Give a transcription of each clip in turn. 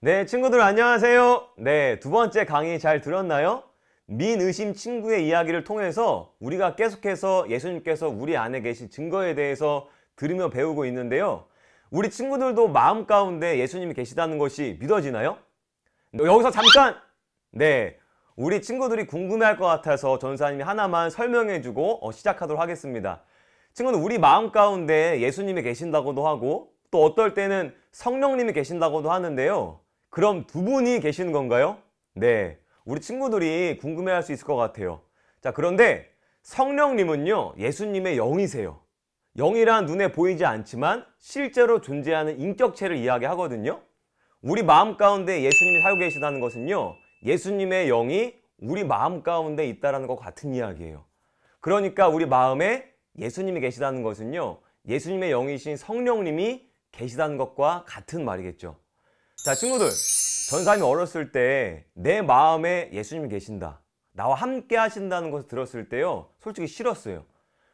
네, 친구들 안녕하세요. 네, 두 번째 강의 잘 들었나요? 민의심 친구의 이야기를 통해서 우리가 계속해서 예수님께서 우리 안에 계신 증거에 대해서 들으며 배우고 있는데요. 우리 친구들도 마음 가운데 예수님이 계시다는 것이 믿어지나요? 여기서 잠깐! 네, 우리 친구들이 궁금해할 것 같아서 전사님이 하나만 설명해주고 시작하도록 하겠습니다. 친구는 우리 마음 가운데 예수님이 계신다고도 하고 또 어떨 때는 성령님이 계신다고도 하는데요. 그럼 두 분이 계시는 건가요? 네, 우리 친구들이 궁금해할 수 있을 것 같아요. 자, 그런데 성령님은요, 예수님의 영이세요. 영이란 눈에 보이지 않지만 실제로 존재하는 인격체를 이야기하거든요. 우리 마음 가운데 예수님이 살고 계시다는 것은요, 예수님의 영이 우리 마음 가운데 있다는 것과 같은 이야기예요. 그러니까 우리 마음에 예수님이 계시다는 것은요, 예수님의 영이신 성령님이 계시다는 것과 같은 말이겠죠. 자, 친구들, 전사님이 어렸을 때 내 마음에 예수님이 계신다, 나와 함께 하신다는 것을 들었을 때요, 솔직히 싫었어요.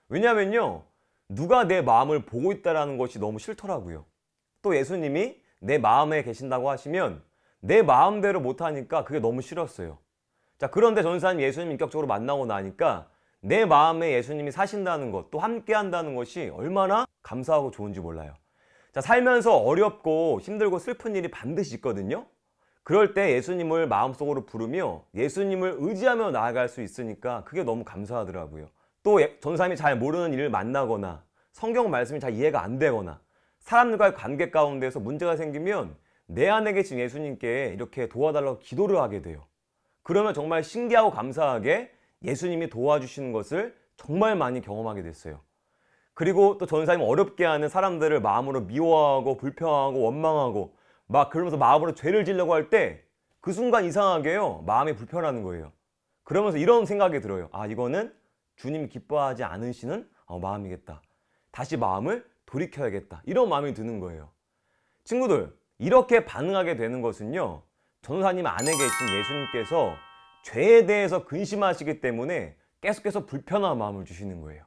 왜냐면요, 누가 내 마음을 보고 있다는 것이 너무 싫더라고요. 또 예수님이 내 마음에 계신다고 하시면 내 마음대로 못하니까 그게 너무 싫었어요. 자, 그런데 전사님 예수님 인격적으로 만나고 나니까 내 마음에 예수님이 사신다는 것, 또 함께 한다는 것이 얼마나 감사하고 좋은지 몰라요. 자, 살면서 어렵고 힘들고 슬픈 일이 반드시 있거든요. 그럴 때 예수님을 마음속으로 부르며 예수님을 의지하며 나아갈 수 있으니까 그게 너무 감사하더라고요. 또 전사님이 잘 모르는 일을 만나거나 성경 말씀이 잘 이해가 안 되거나 사람들과의 관계 가운데서 문제가 생기면 내 안에 계신 예수님께 이렇게 도와달라고 기도를 하게 돼요. 그러면 정말 신기하고 감사하게 예수님이 도와주시는 것을 정말 많이 경험하게 됐어요. 그리고 또 전사님 어렵게 하는 사람들을 마음으로 미워하고 불평하고 원망하고 막 그러면서 마음으로 죄를 지려고 할 때 그 순간 이상하게요, 마음이 불편하는 거예요. 그러면서 이런 생각이 들어요. 아, 이거는 주님이 기뻐하지 않으시는 마음이겠다. 다시 마음을 돌이켜야겠다. 이런 마음이 드는 거예요. 친구들, 이렇게 반응하게 되는 것은요, 전사님 안에 계신 예수님께서 죄에 대해서 근심하시기 때문에 계속해서 불편한 마음을 주시는 거예요.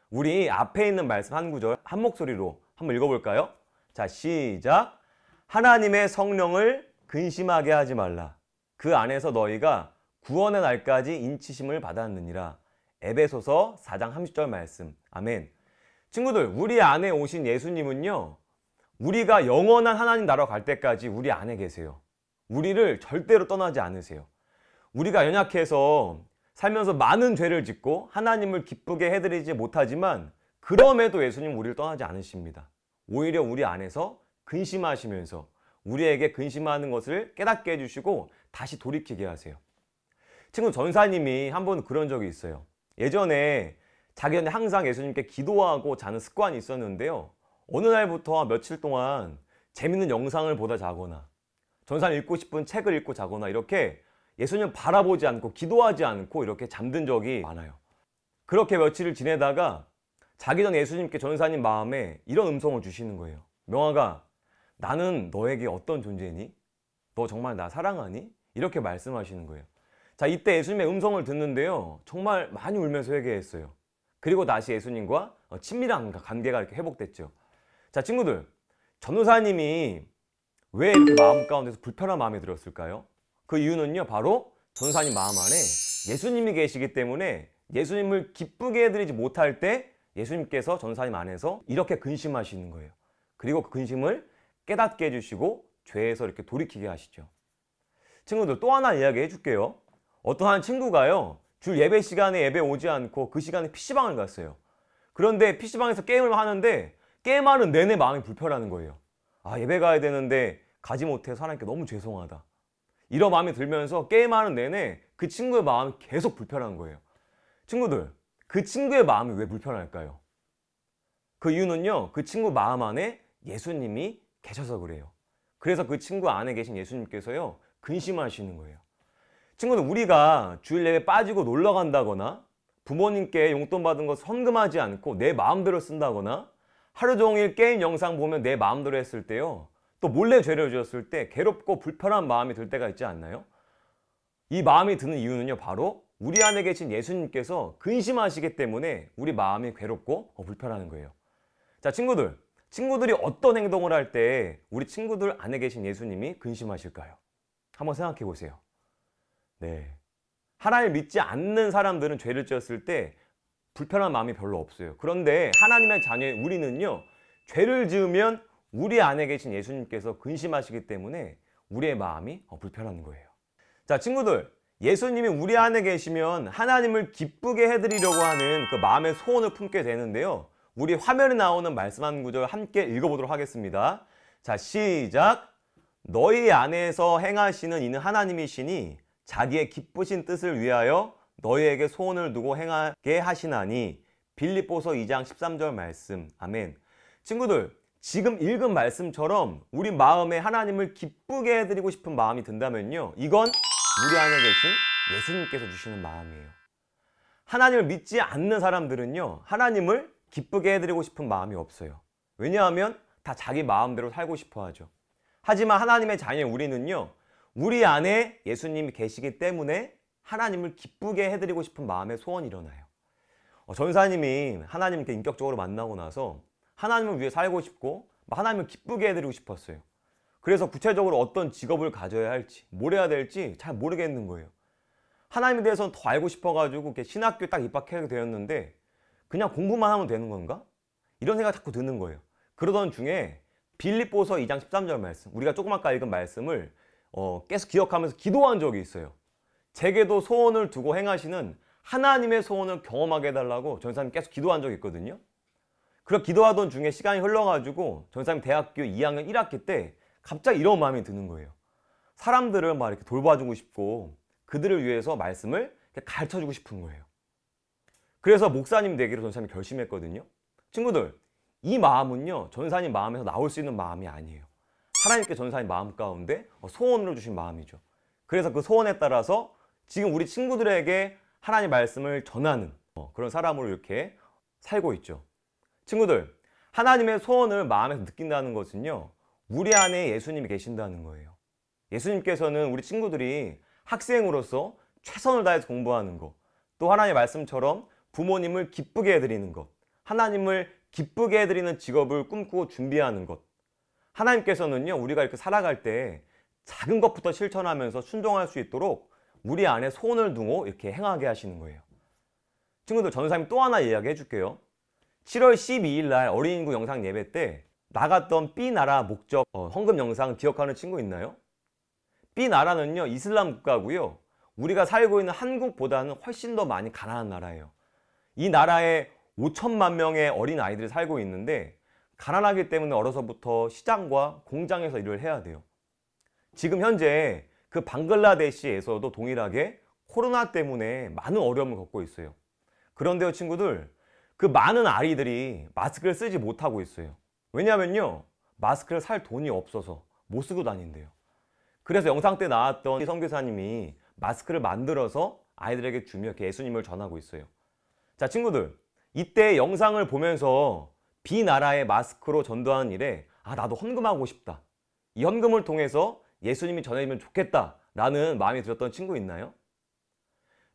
우리 앞에 있는 말씀 한 구절 한 목소리로 한번 읽어볼까요? 자, 시작. 하나님의 성령을 근심하게 하지 말라. 그 안에서 너희가 구원의 날까지 인치심을 받았느니라. 에베소서 4장 30절 말씀. 아멘. 친구들, 우리 안에 오신 예수님은요, 우리가 영원한 하나님 나라로 갈 때까지 우리 안에 계세요. 우리를 절대로 떠나지 않으세요. 우리가 연약해서 살면서 많은 죄를 짓고 하나님을 기쁘게 해드리지 못하지만 그럼에도 예수님은 우리를 떠나지 않으십니다. 오히려 우리 안에서 근심하시면서 우리에게 근심하는 것을 깨닫게 해주시고 다시 돌이키게 하세요. 친구, 전사님이 한 번 그런 적이 있어요. 예전에 자기 전에 항상 예수님께 기도하고 자는 습관이 있었는데요, 어느 날부터 며칠 동안 재밌는 영상을 보다 자거나 전사님 읽고 싶은 책을 읽고 자거나 이렇게 예수님 바라보지 않고 기도하지 않고 이렇게 잠든 적이 많아요. 그렇게 며칠을 지내다가 자기 전 예수님께 전사님 마음에 이런 음성을 주시는 거예요. 명아가, 나는 너에게 어떤 존재니? 너 정말 나 사랑하니? 이렇게 말씀하시는 거예요. 자, 이때 예수님의 음성을 듣는데요, 정말 많이 울면서 회개했어요. 그리고 다시 예수님과 친밀한 관계가 이렇게 회복됐죠. 자, 친구들, 전도사님이 왜 이렇게 마음 가운데서 불편한 마음이 들었을까요? 그 이유는요, 바로 전도사님 마음 안에 예수님이 계시기 때문에 예수님을 기쁘게 해드리지 못할 때 예수님께서 전도사님 안에서 이렇게 근심하시는 거예요. 그리고 그 근심을 깨닫게 해주시고 죄에서 이렇게 돌이키게 하시죠. 친구들, 또 하나 이야기 해줄게요. 어떤 한 친구가요, 줄 예배 시간에 예배 오지 않고 그 시간에 PC방을 갔어요. 그런데 PC방에서 게임을 하는데 게임하는 내내 마음이 불편하는 거예요. 아, 예배 가야 되는데 가지 못해서 하나님께 너무 죄송하다. 이런 마음이 들면서 게임하는 내내 그 친구의 마음이 계속 불편한 거예요. 친구들, 그 친구의 마음이 왜 불편할까요? 그 이유는요, 그 친구 마음 안에 예수님이 계셔서 그래요. 그래서 그 친구 안에 계신 예수님께서요, 근심하시는 거예요. 친구들, 우리가 주일 예배 빠지고 놀러 간다거나 부모님께 용돈 받은 거 헌금하지 않고 내 마음대로 쓴다거나 하루 종일 게임 영상 보면 내 마음대로 했을 때요, 또 몰래 죄를 지었을 때 괴롭고 불편한 마음이 들 때가 있지 않나요? 이 마음이 드는 이유는요, 바로 우리 안에 계신 예수님께서 근심하시기 때문에 우리 마음이 괴롭고 불편하는 거예요. 자, 친구들, 친구들이 어떤 행동을 할 때 우리 친구들 안에 계신 예수님이 근심하실까요? 한번 생각해 보세요. 네. 하나님 믿지 않는 사람들은 죄를 지었을 때 불편한 마음이 별로 없어요. 그런데 하나님의 자녀의 우리는요, 죄를 지으면 우리 안에 계신 예수님께서 근심하시기 때문에 우리의 마음이 불편한 거예요. 자, 친구들, 예수님이 우리 안에 계시면 하나님을 기쁘게 해드리려고 하는 그 마음의 소원을 품게 되는데요. 우리 화면에 나오는 말씀 한 구절 함께 읽어보도록 하겠습니다. 자, 시작! 너희 안에서 행하시는 이는 하나님이시니 자기의 기쁘신 뜻을 위하여 너희에게 소원을 두고 행하게 하시나니. 빌립보서 2장 13절 말씀. 아멘. 친구들, 지금 읽은 말씀처럼 우리 마음에 하나님을 기쁘게 해드리고 싶은 마음이 든다면요, 이건 우리 안에 계신 예수님께서 주시는 마음이에요. 하나님을 믿지 않는 사람들은요, 하나님을 기쁘게 해드리고 싶은 마음이 없어요. 왜냐하면 다 자기 마음대로 살고 싶어 하죠. 하지만 하나님의 자녀 우리는요, 우리 안에 예수님이 계시기 때문에 하나님을 기쁘게 해드리고 싶은 마음의 소원이 일어나요. 전사님이 하나님께 인격적으로 만나고 나서 하나님을 위해 살고 싶고 하나님을 기쁘게 해드리고 싶었어요. 그래서 구체적으로 어떤 직업을 가져야 할지, 뭘 해야 될지 잘 모르겠는 거예요. 하나님에 대해서는 더 알고 싶어가지고 신학교에 딱 입학하게 되었는데 그냥 공부만 하면 되는 건가? 이런 생각이 자꾸 드는 거예요. 그러던 중에 빌립보서 2장 13절 말씀, 우리가 조금 아까 읽은 말씀을 계속 기억하면서 기도한 적이 있어요. 제게도 소원을 두고 행하시는 하나님의 소원을 경험하게 해달라고 전사님 계속 기도한 적이 있거든요. 그렇게 기도하던 중에 시간이 흘러가지고 전사님 대학교 2학년 1학기 때 갑자기 이런 마음이 드는 거예요. 사람들을 막 이렇게 돌봐주고 싶고 그들을 위해서 말씀을 가르쳐주고 싶은 거예요. 그래서 목사님 되기로 전사님이 결심했거든요. 친구들, 이 마음은요, 전사님 마음에서 나올 수 있는 마음이 아니에요. 하나님께 전사님 마음 가운데 소원으로 주신 마음이죠. 그래서 그 소원에 따라서 지금 우리 친구들에게 하나님 말씀을 전하는 그런 사람으로 이렇게 살고 있죠. 친구들, 하나님의 소원을 마음에서 느낀다는 것은요, 우리 안에 예수님이 계신다는 거예요. 예수님께서는 우리 친구들이 학생으로서 최선을 다해서 공부하는 것, 또 하나님의 말씀처럼 부모님을 기쁘게 해드리는 것, 하나님을 기쁘게 해드리는 직업을 꿈꾸고 준비하는 것, 하나님께서는요, 우리가 이렇게 살아갈 때 작은 것부터 실천하면서 순종할 수 있도록 우리 안에 소원을 두고 이렇게 행하게 하시는 거예요. 친구들, 전사님 또 하나 이야기해 줄게요. 7월 12일 날 어린이국 영상 예배 때 나갔던 B나라 목적 헌금 영상 기억하는 친구 있나요? B나라는요, 이슬람 국가고요, 우리가 살고 있는 한국보다는 훨씬 더 많이 가난한 나라예요. 이 나라에 5천만 명의 어린 아이들이 살고 있는데 가난하기 때문에 어려서부터 시장과 공장에서 일을 해야 돼요. 지금 현재 그 방글라데시에서도 동일하게 코로나 때문에 많은 어려움을 겪고 있어요. 그런데요, 친구들, 그 많은 아이들이 마스크를 쓰지 못하고 있어요. 왜냐면요, 마스크를 살 돈이 없어서 못 쓰고 다닌대요. 그래서 영상 때 나왔던 선교사님이 마스크를 만들어서 아이들에게 주며 이렇게 예수님을 전하고 있어요. 자, 친구들, 이때 영상을 보면서 비나라의 마스크로 전도하는 일에 나도 헌금하고 싶다, 이 헌금을 통해서 예수님이 전해지면 좋겠다 라는 마음이 들었던 친구 있나요?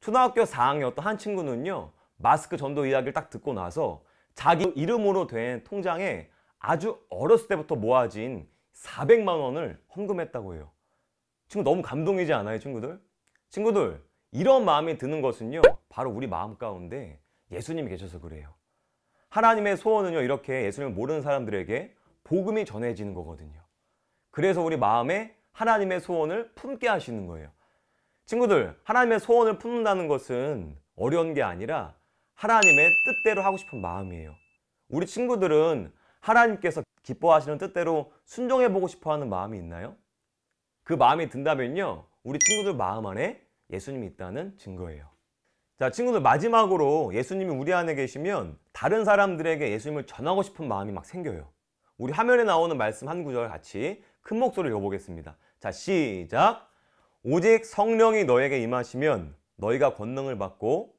초등학교 4학년 어떤 한 친구는요, 마스크 전도 이야기를 딱 듣고 나서 자기 이름으로 된 통장에 아주 어렸을 때부터 모아진 400만 원을 헌금했다고 해요. 친구, 너무 감동이지 않아요, 친구들? 친구들, 이런 마음이 드는 것은요, 바로 우리 마음 가운데 예수님이 계셔서 그래요. 하나님의 소원은요, 이렇게 예수님을 모르는 사람들에게 복음이 전해지는 거거든요. 그래서 우리 마음에 하나님의 소원을 품게 하시는 거예요. 친구들, 하나님의 소원을 품는다는 것은 어려운 게 아니라 하나님의 뜻대로 하고 싶은 마음이에요. 우리 친구들은 하나님께서 기뻐하시는 뜻대로 순종해보고 싶어하는 마음이 있나요? 그 마음이 든다면요, 우리 친구들 마음 안에 예수님이 있다는 증거예요. 자, 친구들, 마지막으로 예수님이 우리 안에 계시면 다른 사람들에게 예수님을 전하고 싶은 마음이 막 생겨요. 우리 화면에 나오는 말씀 한 구절 같이 큰 목소리로 읽어보겠습니다. 자, 시작! 오직 성령이 너에게 임하시면 너희가 권능을 받고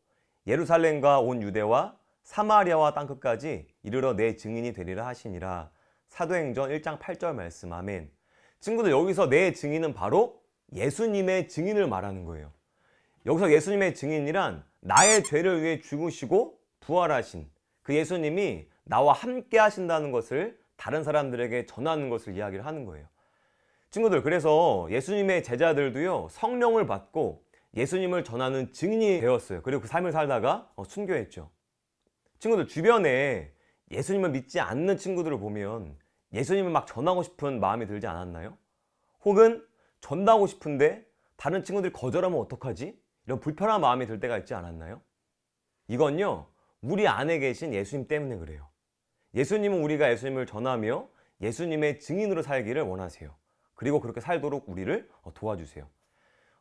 예루살렘과 온 유대와 사마리아와 땅끝까지 이르러 내 증인이 되리라 하시니라. 사도행전 1장 8절 말씀. 아멘. 친구들, 여기서 내 증인은 바로 예수님의 증인을 말하는 거예요. 여기서 예수님의 증인이란 나의 죄를 위해 죽으시고 부활하신 그 예수님이 나와 함께 하신다는 것을 다른 사람들에게 전하는 것을 이야기를 하는 거예요. 친구들, 그래서 예수님의 제자들도요, 성령을 받고 예수님을 전하는 증인이 되었어요. 그리고 그 삶을 살다가 순교했죠. 친구들, 주변에 예수님을 믿지 않는 친구들을 보면 예수님을 막 전하고 싶은 마음이 들지 않았나요? 혹은 전하고 싶은데 다른 친구들이 거절하면 어떡하지? 이런 불편한 마음이 들 때가 있지 않았나요? 이건요, 우리 안에 계신 예수님 때문에 그래요. 예수님은 우리가 예수님을 전하며 예수님의 증인으로 살기를 원하세요. 그리고 그렇게 살도록 우리를 도와주세요.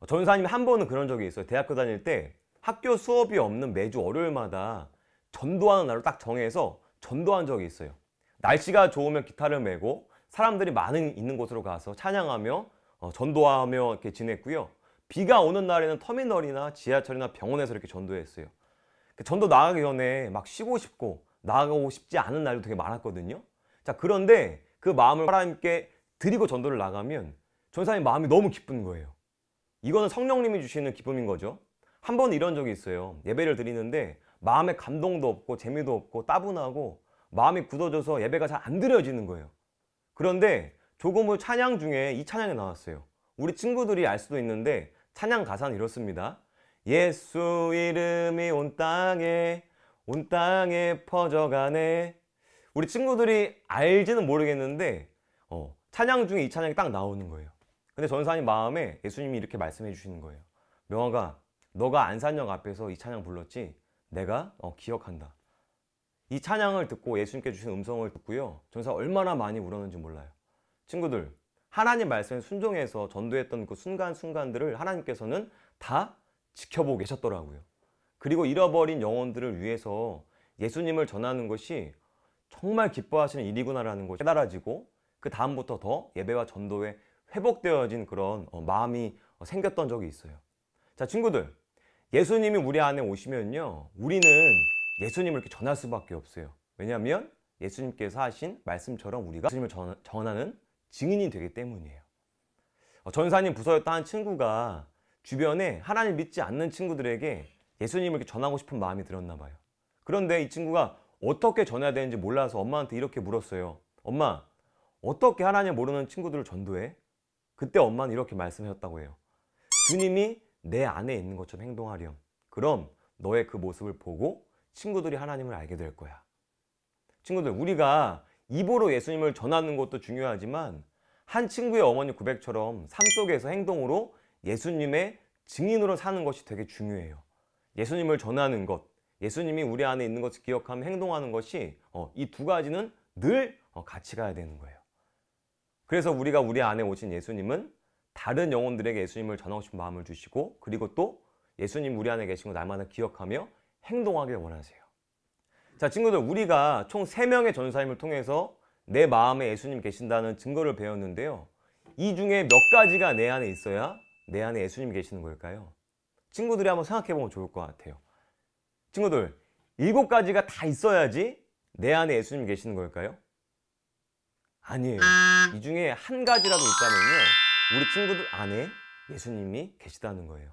전사님이 한 번은 그런 적이 있어요. 대학교 다닐 때 학교 수업이 없는 매주 월요일마다 전도하는 날로 딱 정해서 전도한 적이 있어요. 날씨가 좋으면 기타를 메고 사람들이 많이 있는 곳으로 가서 찬양하며 전도하며 이렇게 지냈고요. 비가 오는 날에는 터미널이나 지하철이나 병원에서 이렇게 전도했어요. 전도 나가기 전에 막 쉬고 싶고 나가고 싶지 않은 날도 되게 많았거든요. 자, 그런데 그 마음을 하나님께 드리고 전도를 나가면 전사님 마음이 너무 기쁜 거예요. 이거는 성령님이 주시는 기쁨인 거죠. 한 번 이런 적이 있어요. 예배를 드리는데 마음에 감동도 없고 재미도 없고 따분하고 마음이 굳어져서 예배가 잘 안 드려지는 거예요. 그런데 조금 후 찬양 중에 이 찬양이 나왔어요. 우리 친구들이 알 수도 있는데 찬양 가사는 이렇습니다. 예수 이름이 온 땅에 퍼져가네. 우리 친구들이 알지는 모르겠는데 찬양 중에 이 찬양이 딱 나오는 거예요. 근데 전사님 마음에 예수님이 이렇게 말씀해 주시는 거예요. 명아가, 너가 안산역 앞에서 이 찬양 불렀지? 내가 기억한다. 이 찬양을 듣고 예수님께 주신 음성을 듣고요, 전사 얼마나 많이 울었는지 몰라요. 친구들, 하나님 말씀에 순종해서 전도했던 그 순간순간들을 하나님께서는 다 지켜보고 계셨더라고요. 그리고 잃어버린 영혼들을 위해서 예수님을 전하는 것이 정말 기뻐하시는 일이구나라는 것이 깨달아지고 그 다음부터 더 예배와 전도에 회복되어진 그런 마음이 생겼던 적이 있어요. 자, 친구들, 예수님이 우리 안에 오시면요, 우리는 예수님을 이렇게 전할 수밖에 없어요. 왜냐하면 예수님께서 하신 말씀처럼 우리가 예수님을 전하는 증인이 되기 때문이에요. 전사님 부서였던 한 친구가 주변에 하나님 믿지 않는 친구들에게 예수님을 이렇게 전하고 싶은 마음이 들었나 봐요. 그런데 이 친구가 어떻게 전해야 되는지 몰라서 엄마한테 이렇게 물었어요. 엄마, 어떻게 하나님 모르는 친구들을 전도해? 그때 엄마는 이렇게 말씀하셨다고 해요. 주님이 내 안에 있는 것처럼 행동하렴. 그럼 너의 그 모습을 보고 친구들이 하나님을 알게 될 거야. 친구들, 우리가 입으로 예수님을 전하는 것도 중요하지만 한 친구의 어머니 고백처럼 삶 속에서 행동으로 예수님의 증인으로 사는 것이 되게 중요해요. 예수님을 전하는 것, 예수님이 우리 안에 있는 것을 기억하며 행동하는 것이 이 두 가지는 늘 같이 가야 되는 거예요. 그래서 우리가 우리 안에 오신 예수님은 다른 영혼들에게 예수님을 전하고 싶은 마음을 주시고, 그리고 또 예수님 우리 안에 계신 걸 날마다 기억하며 행동하길 원하세요. 자, 친구들, 우리가 총 3명의 전사님을 통해서 내 마음에 예수님 계신다는 증거를 배웠는데요, 이 중에 몇 가지가 내 안에 있어야 내 안에 예수님이 계시는 걸까요? 친구들이 한번 생각해 보면 좋을 것 같아요. 친구들, 7가지가 다 있어야지 내 안에 예수님이 계시는 걸까요? 아니에요. 이 중에 한 가지라도 있다면요, 우리 친구들 안에 예수님이 계시다는 거예요.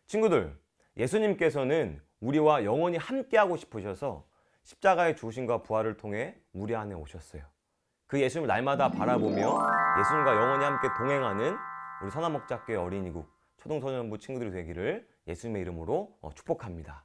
친구들, 예수님께서는 우리와 영원히 함께하고 싶으셔서 십자가의 죽으심과 부활을 통해 우리 안에 오셨어요. 그 예수님을 날마다 바라보며 예수님과 영원히 함께 동행하는 우리 선한목자교회 어린이국 초등소년부 친구들이 되기를 예수님의 이름으로 축복합니다.